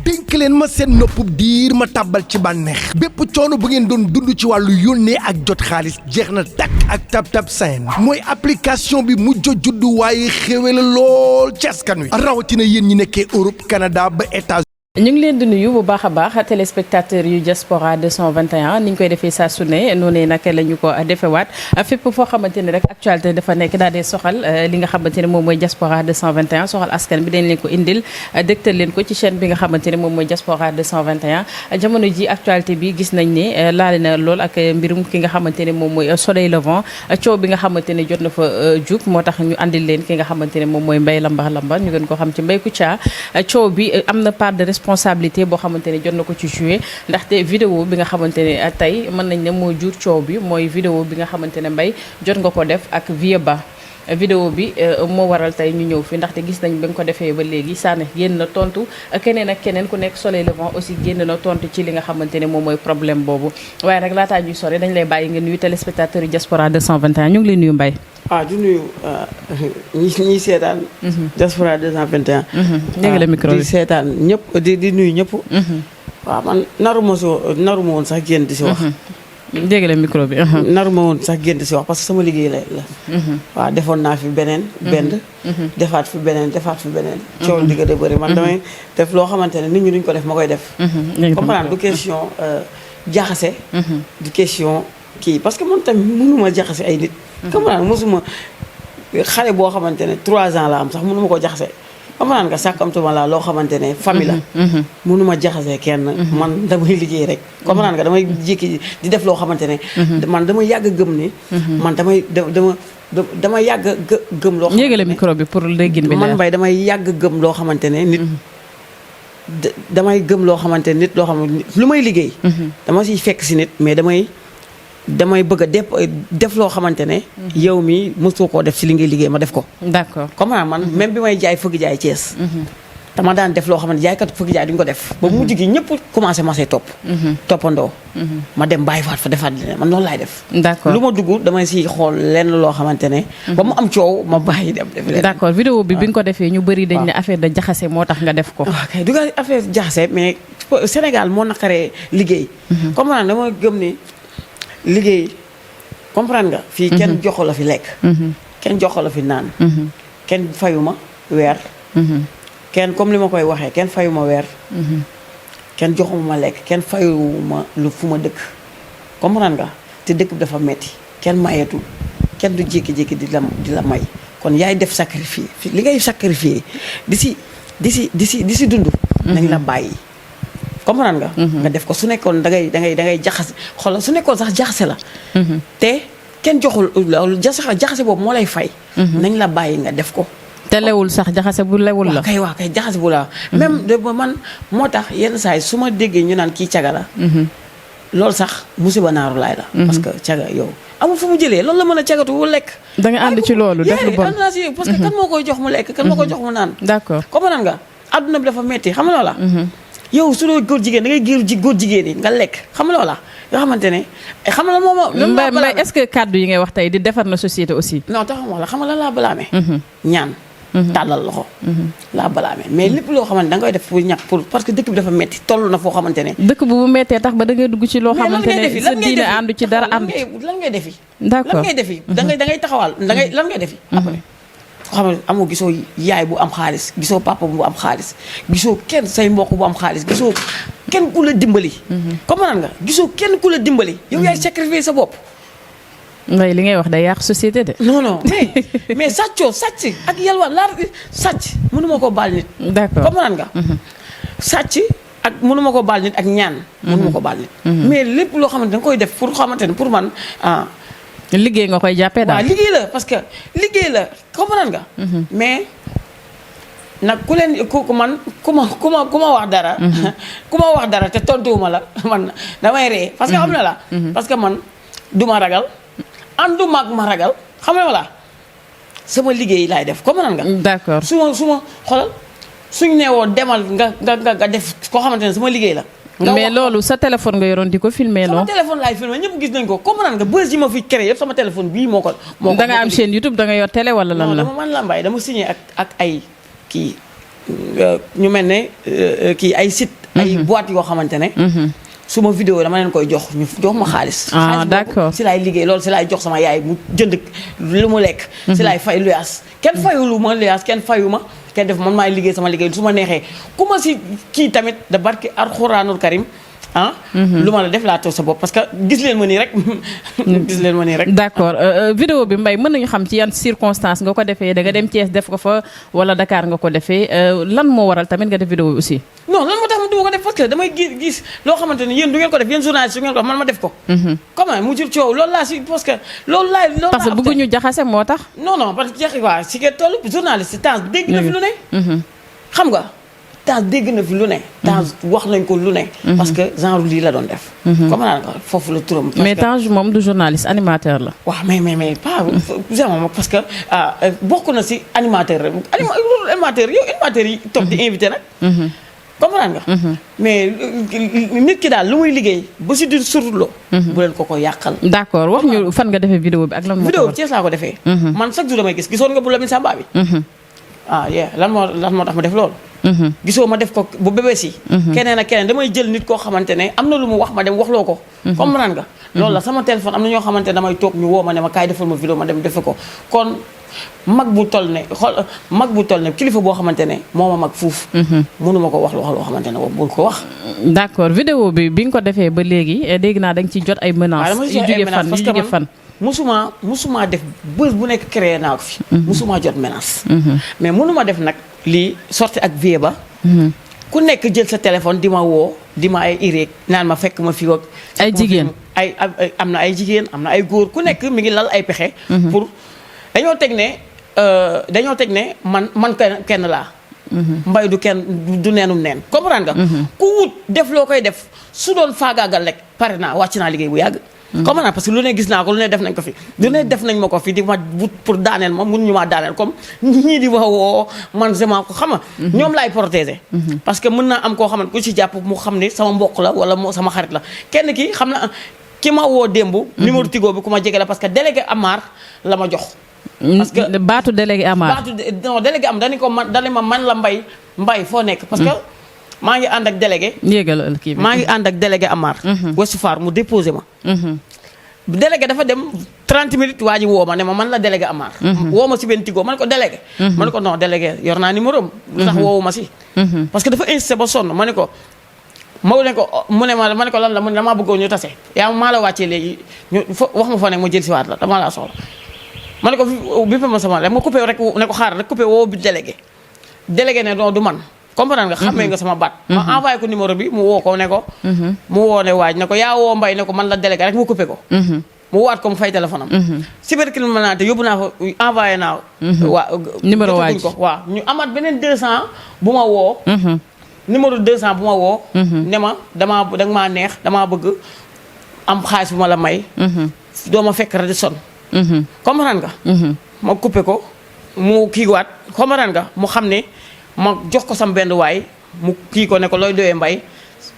dénk leen ma seen noppub diir ma tàbbal ci bànneex bépp coono bu ngeen doon dund ci wàllu yónnee ak jot xaalis jeex na takk ak TapTap Send mooy application bi mujj juddu waaye xéwé la lool ci askan wi rawatina yéen ñi nekkee Europe Canada ba États-Unis ñu ngi leen di nuyu bu baax a baax téléspectateurs yu Diaspora 221 ni ñu koy defee saa su ne noonu nag la ñu ko defewaat fépp foo xamante ni rek actualité dafa nekk daal di soxal li nga xamante ne moom mooy Diaspora 221 soxal askan bi dañ leen ko indil dégtal leen ko ci chaîne bi nga xamante ne moom mooy Diaspora 221 jamono ji actualité bi gis nañ ne laale na lool ak mbirum ki nga xamante ne moom mooy Soleil Levant coow bi nga xamante ne jot na fa jub moo tax ñu andil leen ki nga xamante ne moom mooy Mbaye Lambar Lambar ñu gën ko xam ci Mbaye Kouthia coow bi am na part de responsabilité boo xamante ne jot na ko ci joué ndaxte vidéo bi nga xamante ne tey mën nañ ne moo jur coow bi mooy vidéo bi nga xamante ne Mbaye jot nga ko def ak Vieux Ba vidéo bi moo waral tey ñu ñëw fi ndaxte gis nañ ba nga ko defee ba léegi sànni génn na tontu keneen ak keneen ku nekk Soleil Levant aussi génn na tontu ci li nga xamante ne moom mooy problème boobu waaye nag laataa ñuy sore dañ lay bàyyi nga nuyu téléspectateur yu Diaspora 221 ñu ngi lay nuyu Mbaye. di nuyu ñi seetaan. Diaspora 221. dégg la micro bi di seetaan ñëpp di nuyu ñëpp. waaw man naru ma woon sax génn di si wax. dégg la micro bi. naru ma woon sax génn di si wax parce que sama liggéey la. waaw defoon naa fi beneen. defaat fi beneen. coow digga de bëri man damay def loo xamante ne nit ñi duñ ko def ma koy def. comprendre du question jaxase. du question kii parce que man tamit mënuma jaxase ay nit. comprendre mosuma xale boo xamante ne 3 ans la am sax mënuma ko jaxase comprendre nga sàkkamtuma la loo xamante ne famille la mënuma jaxase kenn man damay liggéey rek comprendre nga damay jékki di def loo xamante ne man dama yàgg gëm ni man dama yàgg gëm loo yéegale micro bi pour déggin bi man Mbaye damay yàgg gëm loo xamante ne nit damay gëm loo xamante ne nit loo xam ne lu may liggéey dama siy fekk si nit mais damay bëgg a def loo xamante ne yow mi mosoo koo def ci li ngay liggéey ma def ko. d'accord comment man même bi may jaay fëgg jaay Thiès. dama daan def loo xamante jaaykat fëgg jaay duñ ko def. ba mujj gi ñëpp commencé ma see topp. toppandoo. ma dem bàyyi faat fa defaat leneen man noonu laay def. d'accord lu ma dugg damay si xool lenn loo xamante ne. ba mu am coow ma bàyyi dem def leneen. d'accord vidéo bi nga ko defee ñu bëri dañ ne affaire de jaxase moo tax nga def ko. ok du nga affaire jaxase mais Sénégal moo naqaree liggéey. comme man dama gëm ni. liggéey comprendre nga fii kenn joxu la fi lekk kenn joxu la fi naan kenn fayuma weer kenn comme li ma koy waxee kenn fayuma weer kenn joxuma ma lekk kenn fayuma lu fu ma dëkk comprendre nga te dëkk bi dafa metti kenn mayeetul kenn du jékki-jékki di la may kon yaay def sacrifice li ngay sacrifier di si dund nañ la bàyyi comprendre nga. nga def ko su nekkoon da ngay jaxase xoolal su nekkoon sax jaxase la. te kenn joxul loolu jaxase boobu moo lay fay. nañ la bàyyi nga def ko. te lewul sax jaxase bu lewul la. waaw kay jaxase bu la. même de man moo tax yenn saa yi su ma déggee ñu naan kii caga la. loolu sax musiba naaru laay la. parce que caga yow amul fu mu jëlee loolu la mën a cagatu wu lekk. da nga ànd ci loolu def lu bon parce que kan moo koy jox mu lekk kan moo koy jox mu naan. d'accord comprendre nga adduna bi dafa metti xam nga loola. yow su doo góor jigéen da ngay géeru góor jigéen yi nga lekk xam nga loola yoo xamante ne xam nga la moom Mbaye est-ce que kàddu yi ngay wax tey di defar na société aussi. non taxam wax la xam nga lan laa balaamee. ñaan. tàllal loxo. laa balaamee mais lépp loo xamante da ngay def pour ñàkk pour parce que dëkk bi dafa metti toll na foo xamante ne. dëkk bu mettee tax ba da ngay dugg ci loo xamante ne sa diine àndu ci dara ànd. lan ngay defi. d'accord lan ngay defi da ngay taxawal lan ngay defi. après xam nga amoo gisoo yaay bu am xaalis gisoo papa bu am xaalis gisoo kenn say mbokk bu am xaalis gisoo kenn ku la dimbali. comprendre nga gisoo kenn ku la dimbali. yow yaay sacrifier sa bopp. Mbaye li ngay wax day yàq société de. non mais sàcc ak yalwaan laa sàcc mënuma ko baal nit. d'accord comprendre nga. sàcc ak mënuma ko baal nit ak ñaan. mënuma ko baal nit. mais lépp loo xamante da nga koy def pour xamante ne pour man liggéey nga koy jàppee daal. waaw liggéey la parce que liggéey la comprendre nga. mais nag ku man ku ma wax dara. ku ma wax dara te tontuwuma la man damay ree parce que xam na la. parce que man du ma ragal ànduma ak ma ragal xam nga la sama liggéey laay def comprendre nga. d'accord su ma xoolal suñ nee woo demal nga def koo xamante ne sama liggéey la. mais loolu sa téléphone nga yoroon di ko filmer non. sama téléphone laay filmer ñëpp gis nañ ko comprendre nga buzz yi ma fi créé yëpp sama téléphone bii moo ko. da nga am chaîne YouTube da nga yor télé wala lan la. non man la Mbaye dama signé ak ay kii ñu mel ne kii ay site ay boîte yoo xamante ne su ma vidéo dama leen koy jox ñu jox ma xaalis. d'accord si laay liggéey loolu si laay jox sama yaay mu jënd lu mu lekk. si laay fay luyaas kenn fayulu ma luyaas kenn fayu ma kenn def man maay liggéey sama liggéey su ma neexee ku ma si kii tamit da barki alxuraanul karim lu ma la def laa toog sa bopp parce que gis leen ma nii rek. gis leen ma nii rek. d'accord vidéo bi Mbaye mën nañu xam ci yan circonstance nga ko defee da nga dem Thiès def ko fa wala Dakar nga ko defee lan moo waral tamit nga def vidéo bi aussi. non lan moo tax du ma ko def parce que damay gis loo xamante ni yéen du ngeen ko def yéen journaliste du ngeen ko def man ma def ko. comment mu jur coow loolu laa si parce que loolu laa parce que bëgguñu jaxase moo tax. non parce que jeexi waa si ngeen toll journaliste temps dégg na fi lu ne. xam nga. temps dégg na fi lu ne. temps wax nañ ko lu ne. parce que genre lii la doon def. comme naa nga foofu la turam. mais Tange moom du journaliste animateur la. waaw mais pas genre parce que bokk na si animateur rek animateur yow animateur yi toog di invité nag. comprendre nga. mais nit ki daal lu muy liggéey ba si di surloo. bu leen ko yàqal. d'accord wax ñu fan nga defee vidéo bi ak lan moo. vidéo bi Thiès laa ko defee. man chaque jour damay gisoon nga bu Lamine Samba bi. lan moo tax ma def loolu. gisoo ma def ko bu bébés yi. keneen ak keneen damay jël nit koo xamante ne am na lu mu wax ma dem waxloo ko. comprendre nga. loolu la sama téléphone am na ñoo xamante ne damay toog ñu woo ma ne ma kaay defal ma vidéo ma dem defe ko kon mag bu toll ne kilifa boo xamante ne moo ma mag fuuf. mënuma ko wax loo xamante ne bul ko wax. d'accord vidéo bi nga ko defee ba léegi dégg naa da nga ciy jot ay menaces. yu jóge fan musuma def bés bu nekk créé naa ko fi. musuma jot menace. mais mënuma def nag lii sorti ak vie ba. ku nekk jël sa téléphone di ma woo di ma ay ireeg naan ma fekk ma fi ak ay jigéen am na ay jigéen am na ay góor ku nekk mi ngi lal ay pexe. pour dañoo teg ne man kenn laa. Mbaye du kenn du neenum neen comprendre nga. ku wut def loo koy def su doon faagaagal rek pare naa wàcc naa liggéey bu yàgg. comme parce que lu ne gis naa ko lu ne def nañ ko fi lu ne def nañ ma ko fi di ma wut pour daaneel ma mënuñu maa daaneel comme ñii di ma woo man vraiment ko xam nga ñoom laay protéger. parce que mën naa am koo xam ne ku ci jàpp mu xam ne sama mbokk la wala moo sama xarit la kenn ki xam na ki ma woo démb. numéro Tigo bi ku ma jege la parce que délégué Amar la ma jox. parce que baatu délégué Amar. délégué am dañu ko man la mbay foo nekk parce que. maa ngi ànd ak délégué. yéegal kii bi maa ngi ànd ak délégué Amar. Ouest Foire mu déposé ma. délégué dafa dem 30 minutes waa ji woo ma ne ma man la délégué Amar. woo ma si benn Tigo man ko délégué. ma ne ko non délégué yor naa numéro am. lu tax woowu ma si. parce que dafa insisté ba sonn ma ne ko. ma ne ko mu ne ma ne ko lan la mu ne damaa bëggoon ñu tase yaa maa la wàccee léegi ñu wax ma fa nekk ma jël si waat la damaa laa soxla. ma ne ko bi ma sama rek ma coupé rek ne ko xaaral rek coupé woo bi délégué. délégué ne non du man. comprendre nga xamee nga sama baat. ma envoyé ko numéro bi mu woo ko ne ko. mu woo ne waaj ne ko yaa woo Mbaye ne ko man la délégué rek mu coupé ko. mu waat ko mu fay téléphone am. cybercriminalité yóbbu naa ko envoyé naa. numéro waaj ko waaw ñu amaat beneen 200 bu ma woo. numéro 200 bu ma woo. ne ma danga maa neex damaa bëgg am xaalis bu ma la may. doo ma fekk rek son. comprendre nga. ma coupé ko mu kiiwaat comprendre nga mu xam ne. ma jox ko sam benn waay mu kii ko ne ko looy doyee Mbaye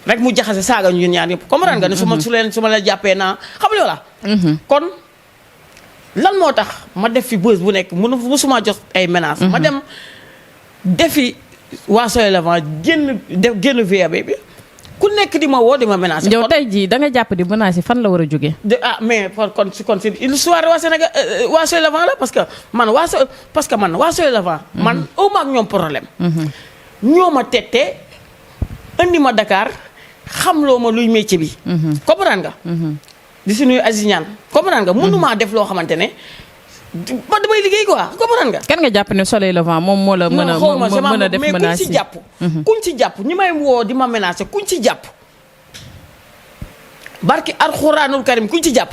rek mu jaxase saaga ñu ñaar yëpp comprendre nga ne su ma la jàppee naa xam nga la kon lan moo tax ma def fi bës bu nekk musuma jot ay menaces. ma dem defi waa Soleil Levant génn VAB bi ku nekk di ma woo di ma menacé. yow tey jii da nga jàpp di menacé fan la war a jógee. mais kon si l'histoire waa Sénégal waa Soleil Levant la parce que man waa Soleil Levant. man au moins ak ñoom problème. ñoo ma tette indi ma Dakar xamloo ma luy métier bi. comprendre nga. di si nuyu Aziz Niane comprendre nga. mënumaa def loo xamante ne. ba damay liggéey quoi comprendre nga. kan nga jàpp ne Soleil Levant moom moo la mën a def menace mais kuñ ci jàpp ñi may woo di ma menacé kuñ ci jàpp barki alxuraanul karim kuñ ci jàpp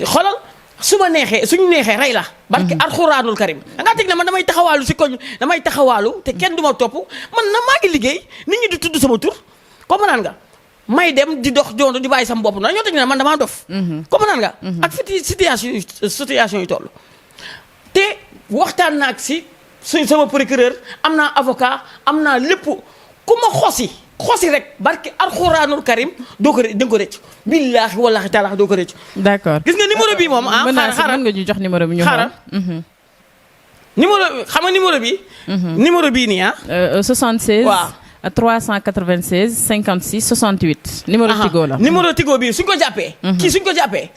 xoolal su ma neexee suñu neexee rey la barki alxuraanul karim da ngaa teg ne man damay taxawaalu si koñ damay taxawaalu te kenn du ma topp man na maa ngi liggéey nit ñi di tudd sama tur comprendre nga may dem di dox joonu di bàyyi sama bopp na ñoo teg ne man damaa dof comprendre nga ak fiti situation yi toll te waxtaan naa ak si sama procureur am naa avocat am naa lépp ku ma xosi rek barki alxuraanul karim doo ko da nga ko rëcc billaahi wallaahi taalaa doo ko rëcc d'accord gis nga numéro bi moom xaaral mën nga ñu jox numéro bi ñu xaaral xam nga numéro bi. numéro bii nii ah. 76. waaw 396 56 68. numéro Tigo la. numéro Tigo bii suñ ko jàppee. kii suñ ko jàppee.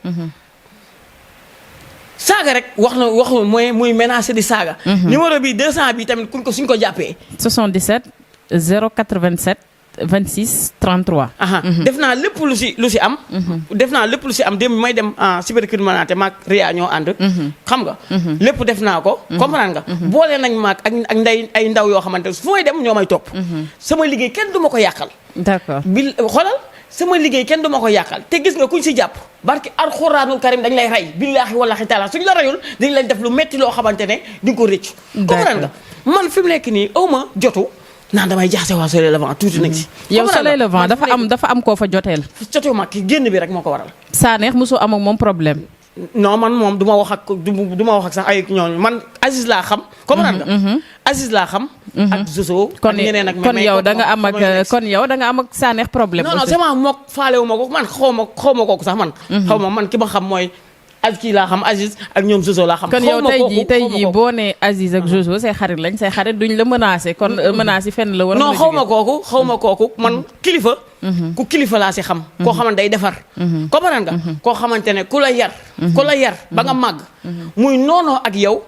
saaga rek wax muy menacé di saaga. numéro bi 200 bi tamit suñ ko jàppee. 77 087 26 33. def naa lépp lu si am. def naa lépp lu si am démb may dem cybercriminalité maag Ria ñoo ànd. xam nga. lépp def naa ko. comprendre nga. boole nañ maag ak ay ndaw yoo xamante ne fu may dem ñoo may topp. sama liggéey kenn du ma ko yàqal. d'accord xoolal sama liggéey kenn du ma ko yàqal te gis nga kuñ si jàpp barki alxuraanul karim dañ lay rey billaahi wallaahi taala suñ la reyul dañ lay def lu metti loo xamante ne di nga ko rëccu. comprendre nga man fi mu nekk nii aw ma jotu. naan damay jaxase waa Soleil Levant tuuti nag si. yow Soleil Levant dafa am koo fa joteel. jotewu ma ki génn bi rek moo ko waral. Sanekh mosoo am ak moom problème. non man moom du ma wax ak sax ay ñooñu man Aziz laa xam. comprendre nga. Aziz laa xam. ak Zozo. ak ñeneen ak kon yow da nga am ak Sanekh problème. non sama mook faalewu ma ko man xaw ma kooku sax man. xaw ma man ki ma xam mooy. kii laa xam Aziz ak ñoom Zozo laa xam. kon yow tey jii boo nee Aziz ak Zozo say xarit lañ say xarit duñ la menacé kon menace yi fenn la war a. non xaw ma kooku man kilifa. ku kilifa laa si xam. koo xamante day defar. comprendre nga. koo xamante ne ku la yar ba nga màgg. muy noonoo ak yow.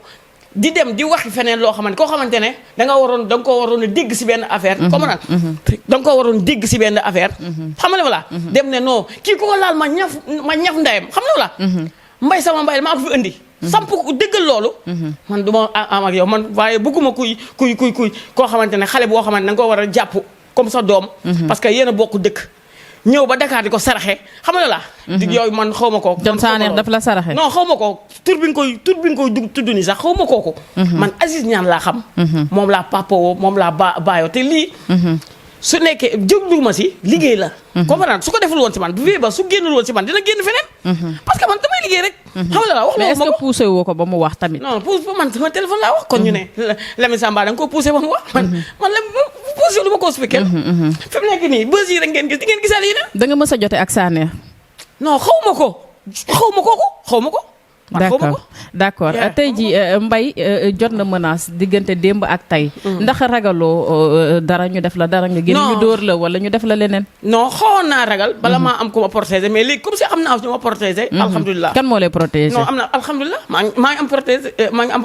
di dem di waxi feneen loo xamante koo xamante ne da nga koo waroon a dégg si benn affaire. comprendre da nga koo waroon dégg si benn affaire. xam nga la dem ne non kii ku ko laal ma ñaf ndeyam xam nga la. mbay sama mbay maa ko fi indi. samp ko dëggal loolu. man du ma am ak yow man waaye bëgguma kuy koo xamante ne xale boo xamante ne da nga ko war a jàpp comme sa doom. parce que yéen a bokk dëkk. ñëw ba Dakar di ko saraxe xam nga la. yooyu man xaw ma kooku. John Sanekh daf la saraxe. non xaw ma ko tur bi nga koy tudd nii sax xaw ma kooku. man Aziz Niane laa xam. moom laa papawoo moom laa baayoo te lii. su nekkee jëglu ma si liggéey la. comprendre su ko deful woon si man bu fee ba su génnul woon si man dina génn feneen. parce que man damay liggéey rek. xam nga la wax mais est-ce que poussé woo ko ba mu wax tamit. non pousse man sama téléphone laa wax. kon ñu ne Lamine Samba da nga ko poussé ba mu wax. man la poussé lu ma ko expliqué. fi mu nekk nii bës yi rek ngeen gis di ngeen gisaale yi ne. da nga mës a jote ak Sanekh. non xaw ma ko. d'accord tey ji Mbaye jot na menace diggante démb ak tey. ndax ragaloo dara ñu def la dara nga génn ñu dóor la wala ñu def la leneen. non xawoon naa ragal bala maa am ku ma protéger mais léegi comme si am naa ñu ma protéger. alhamdulilah kan moo lay protéger. non am na alhamdulilah maa ngi am protéger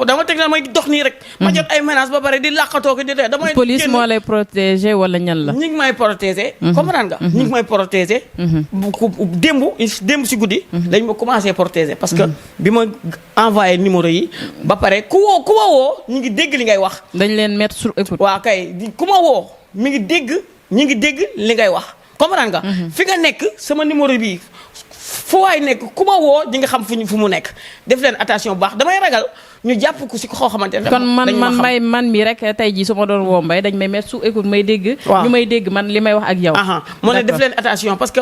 dama teg na may dox nii rek. ma jot ay menaces ba pare di làqatoo ko di dee damay. police moo lay protéger wala ñan la. ñi ngi may protéger. comprendre nga. ñi ngi may protéger. démb si guddi. dañ ma commencé protéger parce que ma envoyé numéro yi ba pare ku ma woo ñu ngi dégg li ngay wax. dañ leen mettre sur écoute. waaw kay ku ma woo ñi ngi dégg li ngay wax comprendre nga. fi nga nekk sama numéro bii fu waay nekk ku ma woo di nga xam fu mu nekk def leen attention bu baax damay ragal ñu jàpp ko si ko xamante ne. kon man mi rek tey jii su ma doon woo Mbaye dañ may mettre sur écoute may dégg. ñu may dégg man li may wax ak yow. moo ne def leen attention parce que.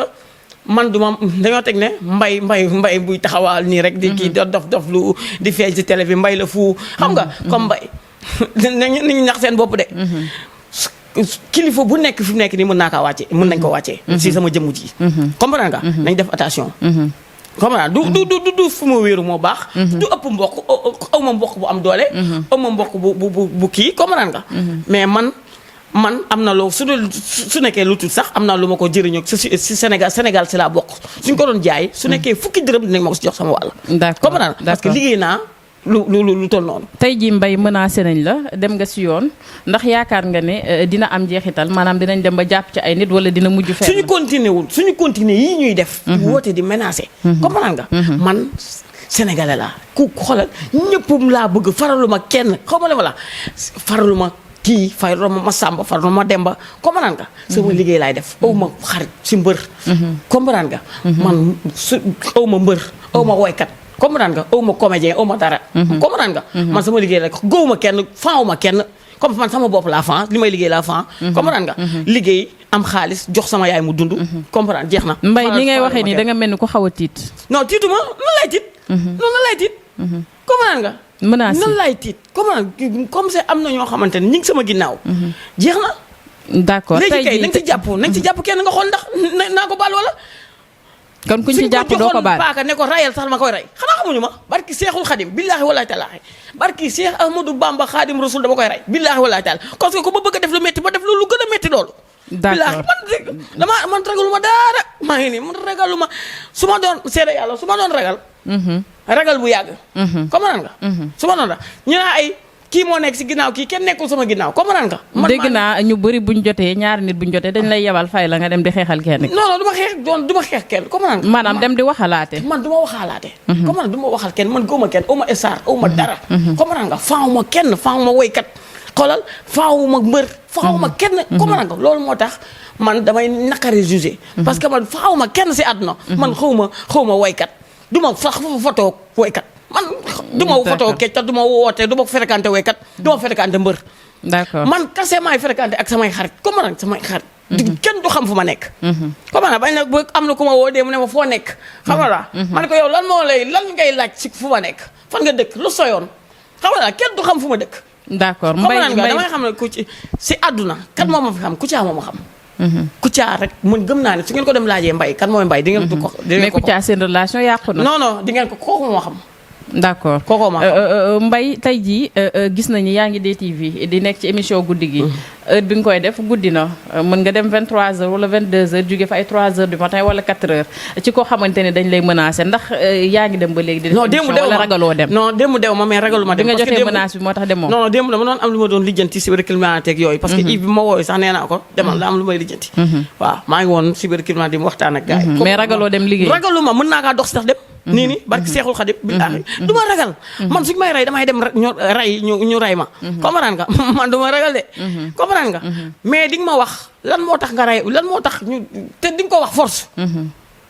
man duma dañoo teg ne mbay buy taxawaal nii rek. di kii dof lu di feeñ ci télé bi mbay la fu. xam nga comme mbay. nit ñi ñax seen bopp de. kilifa bu nekk fi mu nekk nii mën naa kaa wàcce mën nañ ko wàccee. si sama jëmm ji. comprendre nga. nañ def attention. comprendre du fu ma wéeru moo baax. du ëpp mbokk aw ma mbokk bu am doole. aw ma mbokk bu kii comprendre nga. mais man am na loo su nekkee lu tuut sax am na lu ma ko jëriñoo si Sénégal si laa bokk suñ ko doon jaay su nekkee fukki dërëm dinañ ma ko si jox sama wàll. d'accord comprendre parce que liggéey naa lu toll noonu. tey jii Mbaye menacé nañ la dem nga si yoon ndax yaakaar nga ne dina am njeexital maanaam dinañ dem ba jàpp ci ay nit wala dina mujj fenn. suñu continuer yii ñuy def. woote di menacé. comprendre nga. man sénégalais laa ku xoolal ñëpp laa bëgg faraluma kenn xaw ma la faraluma. kii faraluma ma Samba faraluma ma Demba comprendre nga. sama liggéey laay def aw ma xarit si mbër. comprendre nga. man aw ma mbër aw ma woykat. comprendre nga aw ma comédien aw ma dara. comprendre nga. man sama liggéey la góob ma kenn faaw ma kenn comme man sama bopp laa fan li may liggéey laa fan. comprendre nga. liggéey am xaalis jox sama yaay mu dund. comprendre jeex na. Mbaye ni ngay waxee nii da nga mel ni ko xaw a tiit. non tiituma noonu lay tiit. comprendre nga. menace nan laay tiit comme c'est am na ñoo xamante ne ñi ngi sama ginnaaw. jeex na. d'accord léegi kay nañ ci jàpp kenn nga xool ndax naa ko baal wala. kon kuñ ci jàpp doo ko baal paaka ne ko rayal sax ma koy rey xanaa xamuñu ma barki Seexul Xadim billaahi wallaahi taalaahi barki Seex Ahmadou Bamba Xaadim Rasul dama koy rey billaahi wallaahi taala parce que ku ma bëgg a def lu métti ba def lu gën a métti loolu. d'accord man ragaluma dara maa ngi nii man ragaluma su ma doon seede yàlla su ma doon ragal. ragal bu yàgg. comprendre nga. su ma doon ragal ñu naa ay kii moo nekk si ginnaaw kii kenn nekkul sama ginnaaw comprendre nga. man dégg naa ñu bëri buñ jotee ñaari nit buñ jotee dañ lay yebal fay la nga dem di xeexal kenn. non du ma xeex kenn comprendre nga. maanaam dem di waxalaate. man du ma waxalaate. comprendre du ma waxal kenn man góoma kenn uma star uma dara. comprendre nga faawuma kenn faawuma woykat xoolal faawuma mbër faawuma kenn comprendre nga loolu moo tax man damay naqari jugé parce que man faawuma kenn si àdduna man xawma woykat du ma sax photo woykat man du ma photo keccat du ma woote du ma fréquenté woykat du ma fréquenté mbër d'accord man kase maay fréquenté ak samay xarit comprendre nga samay xarit kenn du xam fu ma nekk comprendre bañ nag ba am na ku ma woo dee mu ne ma foo nekk xam nga la man ko yow lan ngay laaj si fu ma nekk fan nga dëkk lu soyoon xam nga la kenn du xam fu ma dëkk d'accord mbay damay xam ne ku ci si àdduna kan moo ma fi xam Kouthia moo ma xam. Kouthia rek man gëm naa ne su ngeen ko dem laajee mbay kan mooy mbay di ngeen ko. mais Kouthia seen relation yàqu na. non di ngeen ko kooku moo xam. d'accord kooku moo xam. Mbaye tey jii gis nañu yaa ngi DTV di nekk ci émission guddi gi. heure bi nga koy def guddi na mën nga dem 23h wala 22h jóge fa ay 3h du matin wala 4h ci koo xamante ne dañ lay menacer ndax yaa ngi dem ba léegi. non démb dew wala ragaloo dem. non démb dew ma mais ragaluma dem. parce que bi nga jotee menace bi moo tax demoo. non démb dama doon am lu ma doon lijjanti cybercriminalité ak yooyu. parce que Yves bi ma wooyu sax nee naa ko demal daa am lu may lijjanti. waaw maa ngi woon cybercriminalité di waxtaan ak gars yi. mais ragaloo dem liggéey. ragaluma mën naa kaa dox sax dem. nii barki Seexul Xadim billaahi du ma ragal man suñu may rey damay dem ñu rey ma comprendre nga man du ma ragal de comprendre nga mais di nga ma wax lan moo tax nga rey lan moo tax ñu te di nga ko wax force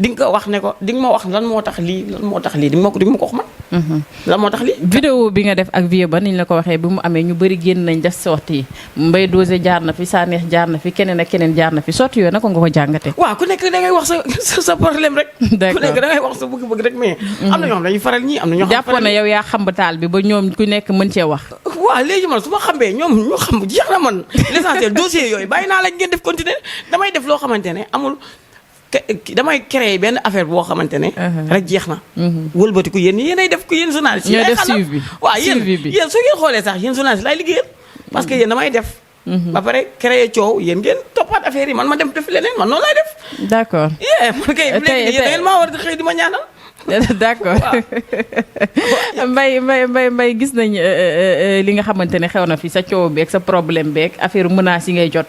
di nga ko wax ne ko di nga ma wax lan moo tax lii di nga ma ko wax man lan moo tax lii vidéo bi nga def ak vie ba niñ la ko waxee bi mu amee ñu bëri génn nañ def sortie yi Mbaye Dosé jaar na fi Sanex jaar na fi keneen ak keneen jaar na fi sortie yooyu naka nga ko jàngate waaw ku nekk da ngay wax sa problème rek d'accord ku nekk da ngay wax sa bëgg-bëgg rek mais am na ñoo xam dañuy faral ñii am na ñoo xam jàppoon na yow yaa xam taal bi ba ñoom ku nekk mën cee wax waaw léegi man su ma xambee ñoom ñu xam jeex na man l'essentiel dossier yooyu bàyyi naa la ngeen def continuer damay def loo xamante ne amul damay créer benn affaire boo xamante ne rek jeex na wëlbatiku yéenay def ko yéen journaliste ñooy def suivi waaw yéen soo ngeen xoolee sax yéen journaliste laay liggéeyal parce que yéen damay def ba pare créer coow yéen ngeen toppaat affaire yi man ma dem def leneen man noonu laay def d'accord man kay léegi yéen maa war a xëy di ma ñaanal d'accord Mbaye gis nañ li nga xamante ne xew na fi sa coow beeg sa problème beeg affaire menaces yi ngay jot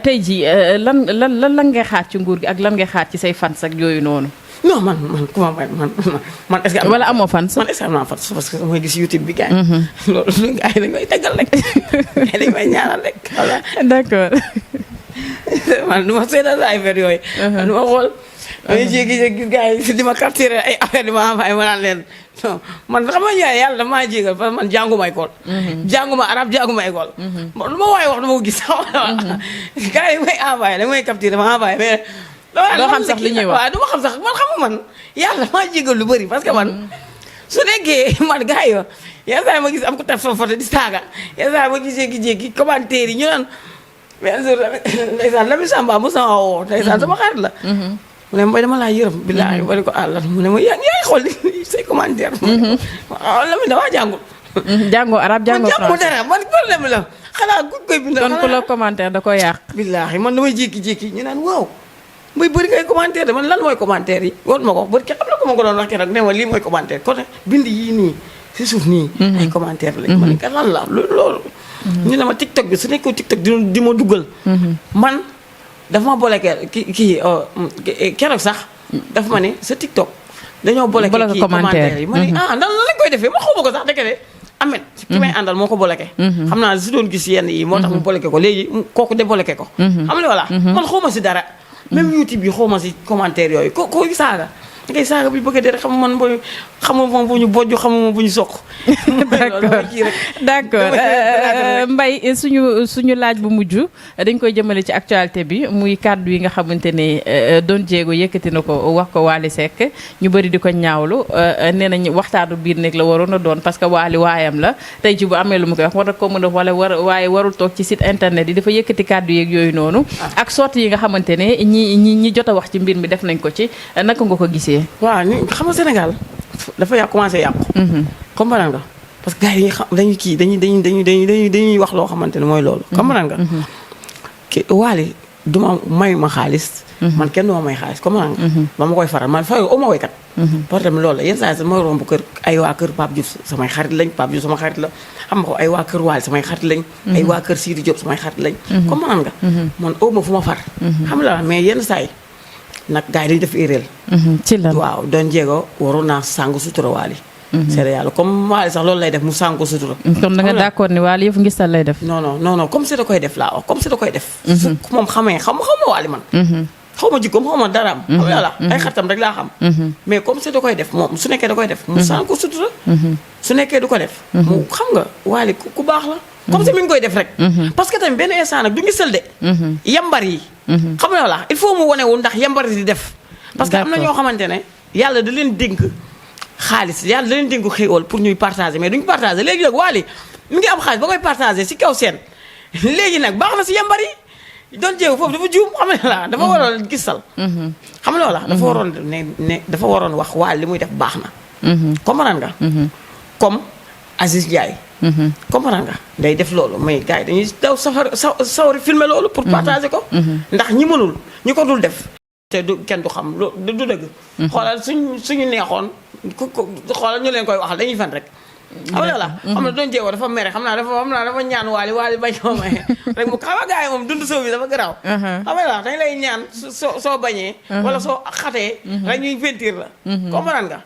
tey ji lan ngay xaar ci nguur gi ak lan ngay xaar ci say fans ak yooyu noonu. non man est-ce que. wala amoo fans. man est-ce que am naa fans parce que mooy gis YouTube bi gars yi. loolu gars yi dañ koy tegal rek dañ koy ñaanal rek voilà. d'accord. man du ma seetal ay affaire yooyu. du ma xool. dañuy jékki-jékki gis gars yi di ma capturer ay affaire di ma envoyé ma naan leen non man xam nga yàlla dafa maa jégal parce que man jànguma école. jànguma arabe jànguma école. lu ma waaye wax dama ko gis sax. gars yi may envoyé dañ may capturer ma envoyé mais. doo xam sax li ñuy wax waaw du ma xam sax man xam nga man yàlla maa jégal lu bëri parce que man su nekkee man gars yi yenn saa yi ma gis am ko taf sama photo di saaga yenn saa yi ma gis jékki-jékki commentaire yi ñu naan bien sûr ndeysaan Lamine Samba mu sama woo ndeysaan sama xarit la. mu ne Mbaye dama laa yërëm billaahi ma ne ko àll mu ne ma yaa ngi xool say commentaire. waaw Lamine damaa jàngul. jàngoo arabe jàngoo français man dara man problème la xanaa ku koy bind. kon ku la commentaire da koy yàq. billaahi man damay jékki-jékki ñu naan waaw Mbaye bëri ngay commentaire de man lan mooy commentaire yi war ma ko bëri kenn am na ko ma ko doon wax rek ne ma lii mooy commentaire côté bind yii nii si suuf nii. ay commentaire lañ. ma ne ka lan la loolu. ñu ne ma TikTok bi su nekkoo TikTok di ma duggal. man dafa ma bloqué kii keroog sax dafa ma ne sa TikTok. dañoo bloqué kii commentaire yi ma ne nan lañ koy defee ma xaw ma ko sax dëkk de Ahmed ki may àndal moo ko bloqué. xam naa si doon gis yenn yi moo tax mu bloqué ko léegi kooku débloqué ko. xam nga voilà man xaw ma si dara. même YouTube bi xaw ma si commentaire yooyu ko saaga ngay saaga bi bëgg a dee rek xam man booy xamuma bu ñu bojj xamuma bu ñu soq d'accord Mbaye suñu laaj bu mujj dañ koy jëmale ci actualité bi muy kàddu yi nga xamante ne Don Diego yëkkati na ko wax ko Wally Seck ñu bëri di ko ñaawlu nee nañ waxtaanu biir néeg la waroon a doon parce que Wally waayam la tey ci bu amee lu mu koy wax war na ko mën a wala waaye warul toog ci site internet yi dafa yëkkati kàddu yeeg yooyu noonu ak sorte yi nga xamante ne ñi jot a wax ci mbir mi def nañ ko ci naka nga ko gisee. waaw ni xam nga Sénégal dafa commencé yàqu. comprendre nga parce que gars yi dañuy wax loo xamante ne mooy loolu. comprendre nga. Wally duma mayu ma xaalis. man kenn duma may xaalis comprendre nga. ba ma koy faral man fay au ma woykat. problème loolu la yenn saa yi ma romb kër ay waa kër Pape Diouf samay xarit lañ Pape Diouf sama xarit la xam nga ko ay waa kër Wally samay xarit lañ. ay waa kër Sidi Diop samay xarit lañ. comprendre nga. man au ma fu ma far. xam nga mais yenn saa yi nag gars yi dañu def erreur. ci lan waaw Don Diego waroon naa sàngu sutura Wally. c'est yàlla comme Wally sax loolu lay def mu sàngu sutura. kon da nga d'accord ni Wally yëf ngistal lay def. non comme si da koy def laa wax comme si da koy def. su moom xaw ma Wally man. xaw ma jikkoom xaw ma daraam. xam nga yàlla ay xaritam rek laa xam. mais comme si da koy def moom su nekkee da koy def. mu sàngu sutura. su nekkee du ko def. mu xam nga Wally ku baax la. comme si mi ngi koy def rek. parce que tamit benn instant nag du ngistal de. yambar yi. xam nga la il faut mu wane wu ndax yambar yi di def. parce que am na ñoo xamante ne yàlla da leen dénk xaalis yàlla da leen dénk xéewal pour ñuy partager mais duñu partager léegi nag Wally mi ngi am xaalis ba koy partager si kaw seen léegi nag baax na si yambar yi Don Diego foofu dafa juum xam nga la dafa waroon gisal. xam nga la dafa waroon ne dafa waroon wax Wally li muy def baax na. comprendre nga. comme Aziz Ndiaye. comprendre nga day def loolu mais gars yi dañuy daw sawari filmer loolu pour partager ko. ndax ñi mënul ñi ko dul def. te du kenn du xam du dëgg. xoolal suñu neexoon xoolal ñu leen koy waxal dañuy fen rek. xam nga la xam na Don Diego dafa mere xam naa dafa ñaan Wally bañ ko may rek mu xam nga gars yi moom dund soo bi dafa garaaw. xam nga la dañ lay ñaan soo bañee. wala soo xatee. rek ñuy peinture la. comprendre nga.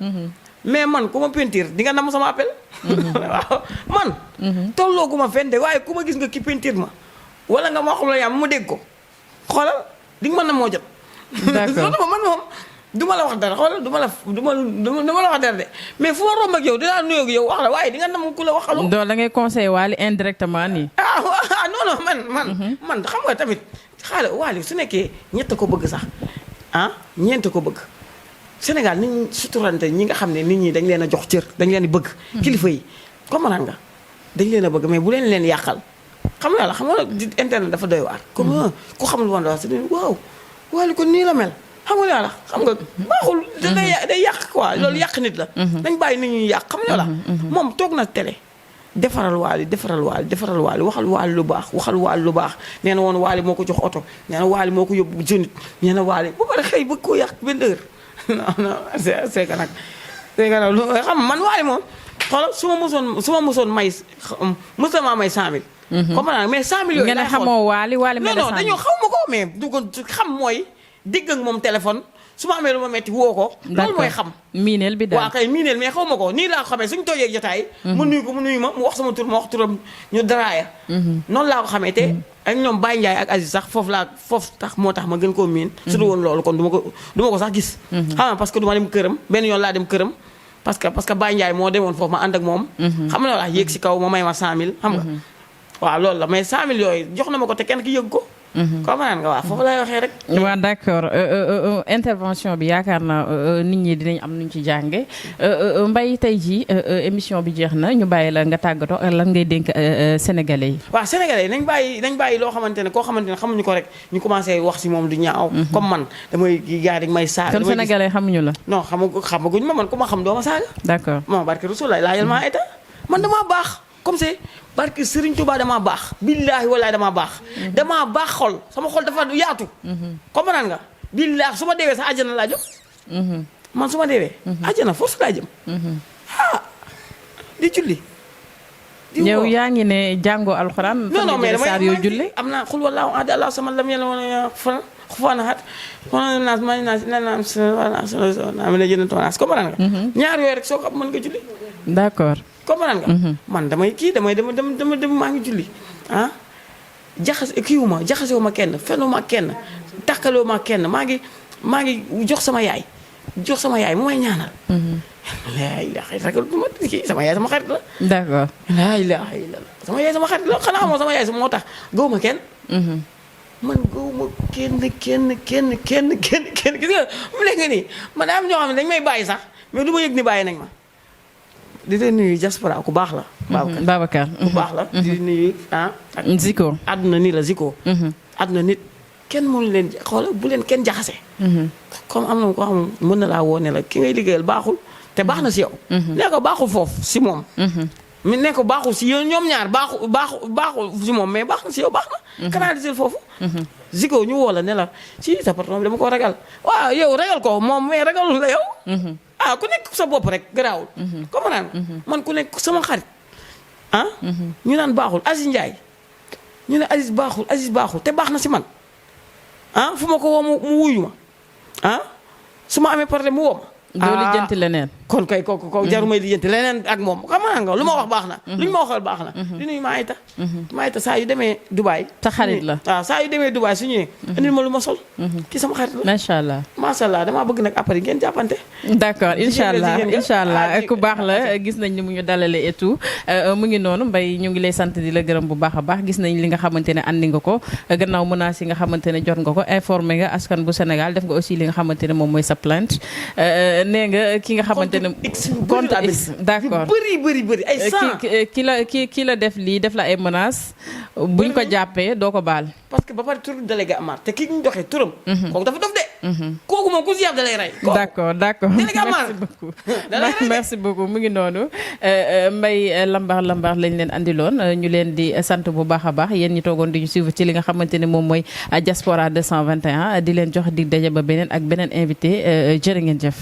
mais man ku ma peinture di nga nam sama appel. waaw man. tolloo gu ma fen de waaye ku ma gis nga ki peinture ma. wala nga ma xam la yaa ma dégg ko xoolal di nga mën na moo jot. d'accord man moom du ma la wax dara xoolal du ma la wax dara de mais fu ma romb ak yow dinaa nuyoo ak yow wax la waaye di nga nam ku la waxaloo. donc da ngay conseillé Wally indirectement nii. non man xam nga tamit xaaral Wally su nekkee ñett ko bëgg sax ñeent ko bëgg Sénégal nit ñi suturante ñi nga xam ne nit ñi dañ leen a jox cër dañ leen di bëgg. kilifa yi comprendre nga dañ leen a bëgg mais bu leen yàqal xam nga internet dafa doy waar. comme ku xamul woon daal waaw. Wally kon nii la mel xam nga yàlla xam nga baaxul day yàq quoi loolu yàq nit la dañ bàyyi nit ñuy yàq xam nga la moom toog na télé defaral Wally waxal Wally lu baax nee na woon Wally moo ko jox oto nee na Wally moo ko yóbbu jeunit nee na Wally bu pare xëy bëgg koo yàq benn heure non c'est que nag lu xam man Wally moom xoolal su ma mosoon may mosama may 100 000 comprendre mais 100 millions nga ne xamoo Wally mel non dañoo xaw ma ko mais du ko xam mooy dégg ak moom téléphone su ma amee lu ma metti woo ko loolu mooy xam miineel bi daal waaw kay miineel mais xaw ma ko nii laa ko xamee suñu toogee jotaay mu nuyu ko mu nuyu ma mu wax sama tur ma wax turam ñu daraaya noonu laa ko xamee te ak ñoom Baye Ndiaye ak Aziz sax foofu tax moo tax ma gën koo miin su du woon loolu kon du ma ko sax gis xam nga parce que du ma dem këram benn yoon laa dem këram parce que Baye Ndiaye moo demoon foofu ma ànd ak moom xam nga la yéeg si kaw ma may ma 100 000 xam nga waaw loolu la mais 100 000 yooyu jox na ma ko te kenn ki yëg ko. comprendre nga waaw foofu lay waxee rek. waaw d'accord intervention bi yaakaar naa nit ñi dinañ am nuñ ci jànge Mbaye tey jii émission bi jeex na ñu bàyyi la nga tàggatoo ak lan ngay dénk sénégalais yi. waaw sénégalais yi nañ bàyyi loo xamante ne koo xamante ne xamuñu ko rek ñu commencé wax si moom du ñaaw. comme man damay gars dañ may saaga. kon sénégalais xamuñu la. non xamaguñ ma man ku ma xam doo ma saaga. d'accord bon barke Rasulullah laajal maa état man damaa baax. comme c'est parce que Serigne Touba damaa baax billaahi wallaahi damaa baax xol sama xol dafa yaatu comprendre nga billaahi su ma deewee sax àjjana laa jëm man su ma deewee àjjana force laa jëm di julli yow yaa ngi ne jàngoo alxuraan non mais saar yoo julli am naa xul wallaahu ahad Allahu samad lam yalid walam yulad kufuwan ahad comprendre nga ñaar yooyu rek soo ko mën nga julli d'accord comprendre nga man damay maa ngi julli jaxasewu ma kenn fenu ma kenn takkaloo ma kenn maa ngi jox sama yaay mu may ñaanal laa ilaaha ragaluma kii sama yaay sama xarit la. d'accord. laa ilaaha illallah sama yaay sama xarit la xanaa xamoo sama yaay moo tax gëwuma kenn. man gëwuma kenn gis nga mu nekk nii man daa am ñoo xam ne dañ may bàyyi sax mais du ma yëg ni bàyyi nañ ma. di leen nuyu diaspora ku baax la. Babacar ku baax la. di nuyu Ziko. àdduna nii la Ziko. àdduna nit kenn mënu leen xoolal bu leen kenn jaxase. comme am na ko xam mën na laa woo ne la ki ngay liggéeyal baaxul te baax na si yow. nee ko baaxul foofu si moom. mi ne ko baaxul si yow ñoom ñaar baaxul si moom mais baax na si yow baax na. canaliser foofu. Ziko ñu woo la ne la si sa patron bi dama ko ragal waaw yow ragal ko moom mais ragalul la yow. ku nekk sa bopp rek garaawul. comprendre man ku nekk sama xarit ñu naan baaxul Aziz Ndiaye ñu ne Aziz baaxul te baax na si man fu ma ko woo mu wuyu ma su ma amee problème mu woo ma. doo lijjanti leneen. kon kay kooku jarumay lijjanti leneen ak moom xam nga lu ma wax baax na. lu ñu ma waxal baax na. di nuyu Maïta saa yu demee Dubaay. sa xarit la waaw saa yu demee Dubaay su ñëwee. indil ma lu ma sol. kii sama xarit la. macha allah damaa bëgg nag après ngeen jàppante. d'accord incha allah ku baax la gis nañ ni mu ñu dalale et tout mu ngi noonu Mbaye ñu ngi lay sant di la gërëm bu baax a baax gis nañ li nga xamante ne andi nga ko gannaaw menaces yi nga xamante ne jot nga ko informé nga askan bu Sénégal def nga aussi li nga xamante ne moom mooy sa plainte nee nga ki nga xamante ne compte X d'accord bëri ay sang ki la def lii def la ay menaces buñ ko jàppee doo ko baal. parce que ba pare turu délégué Amar te ki ñu joxe turam. kooku dafa dof de. kooku moom ku si yàpp da lay rey. d'accord délégué Amar merci beaucoup mu ngi noonu Mbaye lambar lañ leen andiloon ñu leen di sant bu baax a baax yéen ñi toogoon di ñu suivre ci li nga xamante ne moom mooy Diaspora 221 di leen jox di daje ba beneen ak beneen invité jërë ngeen jëf.